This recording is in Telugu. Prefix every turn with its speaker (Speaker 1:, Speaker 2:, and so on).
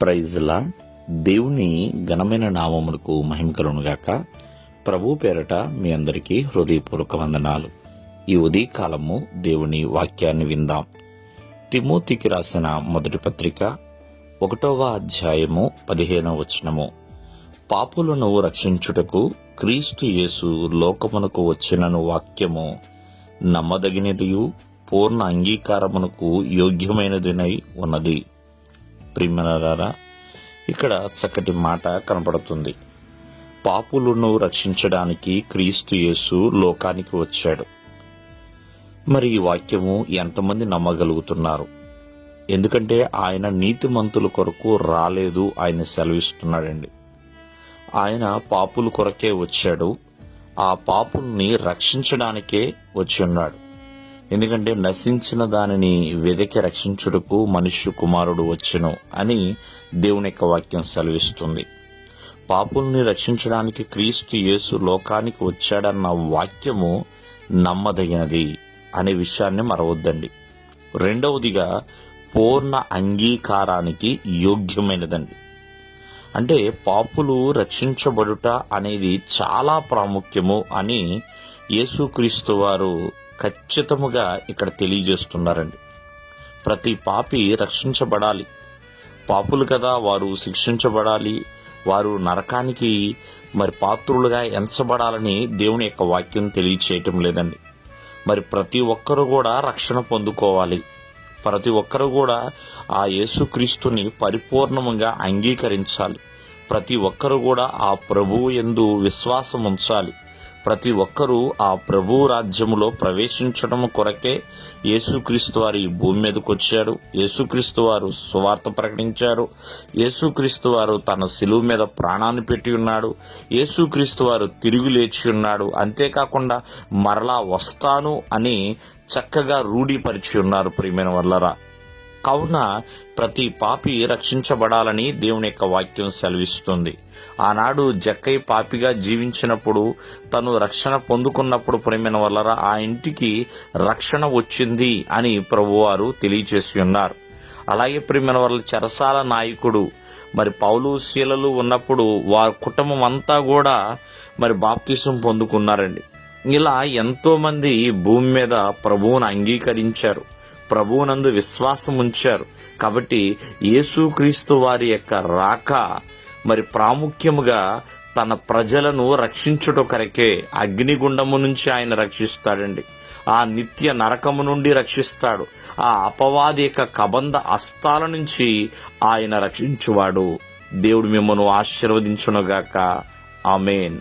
Speaker 1: ప్రైజ్లా దేవుని ఘనమైన నామమునకు మహిమ కలుగునుగాక. ప్రభు పేరట మీ అందరికీ హృదయపూర్వక వందనాలు. ఈ ఉదయకాలము దేవుని వాక్యాన్ని విందాం. తిమోతికి రాసిన మొదటి పత్రిక 1వ అధ్యాయము 15వ వచనము. పాపులను రక్షించుటకు క్రీస్తు యేసు లోకమునకు వచ్చినను వాక్యము నమ్మదగినదియు పూర్ణ అంగీకారమునకు యోగ్యమైనదినై ఉన్నది. ప్రియమైనవారా, ఇక్కడ చక్కటి మాట కనపడుతుంది. పాపులను రక్షించడానికి క్రీస్తు యేసు లోకానికి వచ్చాడు. మరి ఈ వాక్యము ఎంతమంది నమ్మగలుగుతున్నారు? ఎందుకంటే ఆయన నీతిమంతుల కొరకు రాలేదు, ఆయన సెలవిస్తున్నాడండి. ఆయన పాపుల కొరకే వచ్చాడు. ఆ పాపుల్ని రక్షించడానికే వచ్చి ఉన్నాడు. ఎందుకంటే నశించిన దానిని వెదకి రక్షించుటకు మనుష్య కుమారుడు వచ్చెను అని దేవుని యొక్క వాక్యం సెలవిస్తుంది. పాపుల్ని రక్షించడానికి క్రీస్తు యేసు లోకానికి వచ్చాడన్న వాక్యము నమ్మదగినది అనే విషయాన్ని మరవద్దండి. రెండవదిగా పూర్ణ అంగీకారానికి యోగ్యమైనదండి. అంటే పాపులు రక్షించబడుట అనేది చాలా ప్రాముఖ్యము అని యేసుక్రీస్తు వారు ఖచ్చితముగా ఇక్కడ తెలియజేస్తున్నారండి. ప్రతి పాపి రక్షించబడాలి. పాపులు కదా, వారు శిక్షించబడాలి, వారు నరకానికి పాత్రులుగా ఎంచబడాలని దేవుని యొక్క వాక్యం తెలియచేయటం లేదండి. ప్రతి ఒక్కరు కూడా రక్షణ పొందుకోవాలి. ప్రతి ఒక్కరు కూడా ఆ యేసుక్రీస్తుని పరిపూర్ణంగా అంగీకరించాలి. ప్రతి ఒక్కరు కూడా ఆ ప్రభువు యందు విశ్వాసం ఉంచాలి. ప్రతి ఒక్కరూ ఆ ప్రభు రాజ్యములో ప్రవేశించడం కొరకే యేసుక్రీస్తు వారు ఈ భూమి మీదకి వచ్చాడు. యేసుక్రీస్తు వారు సువార్త ప్రకటించారు. యేసుక్రీస్తు వారు తన శిలువ మీద ప్రాణాన్ని పెట్టి ఉన్నాడు. యేసుక్రీస్తు వారు తిరిగి లేచి ఉన్నాడు. అంతేకాకుండా మరలా వస్తాను అని చక్కగా రూఢీపరిచి ఉన్నారు. ప్రియమైన వల్లరా, కావున ప్రతి పాపి రక్షించబడాలని దేవుని యొక్క వాక్యం సెలవిస్తుంది. ఆనాడు జక్కయ్య పాపిగా జీవించినప్పుడు, తను రక్షణ పొందుకున్నప్పుడు ప్రియమైన వల్లరా, ఆ ఇంటికి రక్షణ వచ్చింది అని ప్రభువారు తెలియచేసి ఉన్నారు. అలాగే ప్రియమైన వల్ల చెరసాల నాయకుడు పౌలు శీలలు ఉన్నప్పుడు వారి కుటుంబం అంతా కూడా బాప్తిసం పొందుకున్నారండి. ఇలా ఎంతో మంది భూమి మీద ప్రభువును అంగీకరించారు, ప్రభువునందు విశ్వాసం ఉంచారు. కాబట్టి యేసుక్రీస్తు వారి యొక్క రాక ప్రాముఖ్యముగా తన ప్రజలను రక్షించుట కొరకే. అగ్నిగుండము నుంచి ఆయన రక్షిస్తాడండి. ఆ నిత్య నరకము నుండి రక్షిస్తాడు. ఆ అపవాది యొక్క కబంధ హస్తాల నుంచి ఆయన రక్షించువాడు. దేవుడు మిమ్మల్ని ఆశీర్వదించునుగాక. ఆమేన్.